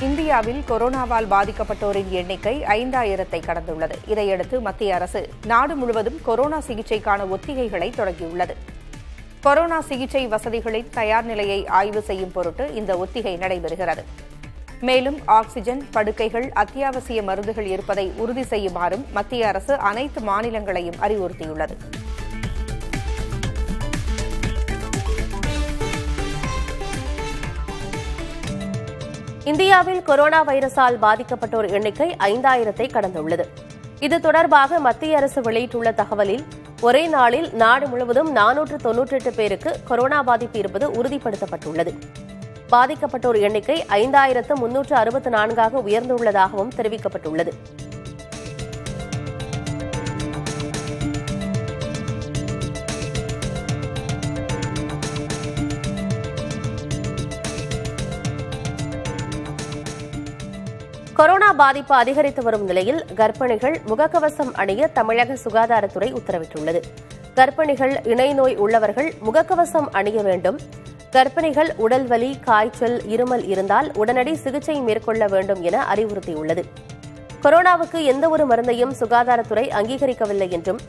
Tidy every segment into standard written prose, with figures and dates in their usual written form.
இந்தியாவில் கொரோனாவால் பாதிக்கப்பட்டோரின் எண்ணிக்கை 5000-ஐ கடந்துள்ளது. இதையடுத்து மத்திய அரசு நாடு முழுவதும் கொரோனா சிகிச்சைக்கான ஒத்திகைகளை தொடங்கியுள்ளது. கொரோனா சிகிச்சை வசதிகளின் தயார் நிலையை ஆய்வு செய்யும் பொருட்டு இந்த ஒத்திகை நடைபெறுகிறது. மேலும் ஆக்ஸிஜன், படுக்கைகள், அத்தியாவசிய மருந்துகள் இருப்பதை உறுதி செய்யுமாறும் மத்திய அரசு அனைத்து மாநிலங்களையும் அறிவுறுத்தியுள்ளது. இந்தியாவில் கொரோனா வைரஸால் பாதிக்கப்பட்டோர் எண்ணிக்கை 5000-ஐ கடந்துள்ளது. இது தொடர்பாக மத்திய அரசு வெளியிட்டுள்ள தகவலில், ஒரே நாளில் நாடு முழுவதும் 498 பேருக்கு கொரோனா பாதிப்பு இருப்பது உறுதிப்படுத்தப்பட்டுள்ளது. பாதிக்கப்பட்டோர் எண்ணிக்கை 5364ஆக உயர்ந்துள்ளதாகவும் தெரிவிக்கப்பட்டுள்ளது. கொரோனா பாதிப்பு அதிகரித்து வரும் நிலையில் கர்ப்பிணிகள் முகக்கவசம் அணிய தமிழக சுகாதாரத்துறை உத்தரவிட்டுள்ளது. கர்ப்பிணிகள், இணை நோய் உள்ளவர்கள் முகக்கவசம் அணிய வேண்டும். கர்ப்பிணிகள் உடல்வலி, காய்ச்சல், இருமல் இருந்தால் உடனடி சிகிச்சை மேற்கொள்ள வேண்டும் என அறிவுறுத்தியுள்ளது. கொரோனாவுக்கு எந்தவொரு மருந்தையும் சுகாதாரத்துறை அங்கீகரிக்கவில்லை என்றும்,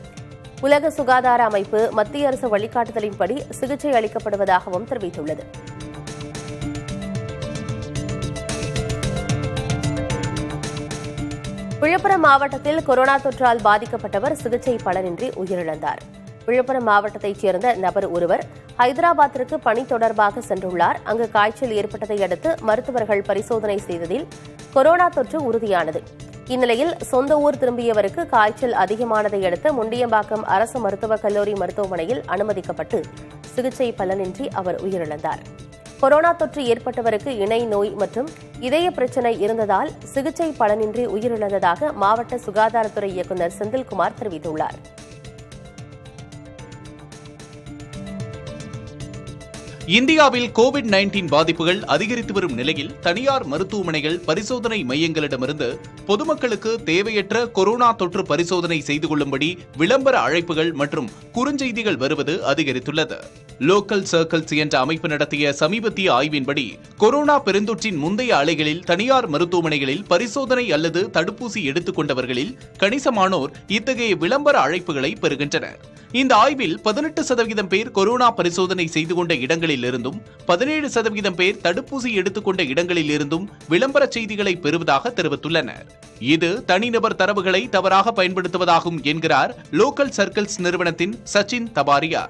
உலக சுகாதார அமைப்பு மத்திய அரசு வழிகாட்டுதலின்படி சிகிச்சை அளிக்கப்படுவதாகவும் தெரிவித்துள்ளது. விழுப்புரம் மாவட்டத்தில் கொரோனா தொற்றால் பாதிக்கப்பட்டவர் சிகிச்சை பலனின்றி உயிரிழந்தார். விழுப்புரம் மாவட்டத்தைச் சேர்ந்த நபர் ஒருவர் ஹைதராபாத்திற்கு பணி தொடர்பாக சென்றுள்ளார். அங்கு காய்ச்சல் ஏற்பட்டதை அடுத்து மருத்துவர்கள் பரிசோதனை செய்ததில் கொரோனா தொற்று உறுதியானது. இந்நிலையில் சொந்த ஊர் திரும்பியவருக்கு காய்ச்சல் அதிகமானதை அடுத்து முண்டியம்பாக்கம் அரசு மருத்துவக் கல்லூரி மருத்துவமனையில் அனுமதிக்கப்பட்டு சிகிச்சை பலனின்றி அவர் உயிரிழந்தார். கொரோனா தொற்று ஏற்பட்டவருக்கு இணை நோய் மற்றும் இதய பிரச்சினை இருந்ததால் சிகிச்சை பலனின்றி உயிரிழந்ததாக மாவட்ட சுகாதாரத்துறை இயக்குநர் செந்தில்குமார் தெரிவித்துள்ளார். இந்தியாவில் கோவிட்-19 பாதிப்புகள் அதிகரித்து வரும் நிலையில் தனியார் மருத்துவமனைகள் பரிசோதனை மையங்களிடமிருந்து பொதுமக்களுக்கு தேவையற்ற கொரோனா தொற்று பரிசோதனை செய்து கொள்ளும்படி விளம்பர அழைப்புகள் மற்றும் குறுஞ்செய்திகள் வருவது அதிகரித்துள்ளது. லோக்கல் சர்க்கிள்ஸ் என்ற அமைப்பு நடத்திய சமீபத்திய ஆய்வின்படி கொரோனா பெருந்தொற்றின் முந்தைய அலைகளில் தனியார் மருத்துவமனைகளில் பரிசோதனை அல்லது தடுப்பூசி எடுத்துக் கொண்டவர்களில் கணிசமானோர் இத்தகைய விளம்பர அழைப்புகளை பெறுகின்றனர். இந்த ஆய்வில் 18% பேர் கொரோனா பரிசோதனை செய்து கொண்ட இடங்களில் இருந்தும் 17% பேர் தடுப்பூசி எடுத்துக்கொண்ட இடங்களில் இருந்தும் விளம்பர செய்திகளை பெறுவதாக தெரிவித்துள்ளனர். இது தனிநபர் தரவுகளை தவறாக பயன்படுத்துவதாகும் என்கிறார் லோக்கல் சர்க்கிள்ஸ் நிறுவனத்தின் சச்சின் தபாரியா.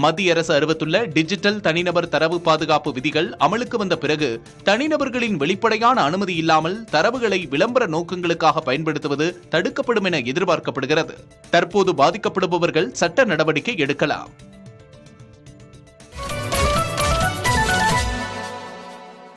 மத்திய அரசு அறிவித்துள்ள டிஜிட்டல் தனிநபர் தரவு பாதுகாப்பு விதிகள் அமலுக்கு வந்த பிறகு தனிநபர்களின் வெளிப்படையான அனுமதி இல்லாமல் தரவுகளை விளம்பர நோக்கங்களுக்காக பயன்படுத்துவது தடுக்கப்படும் என எதிர்பார்க்கப்படுகிறது. தற்போது பாதிக்கப்படுபவர்கள் சட்ட நடவடிக்கை எடுக்கலாம்.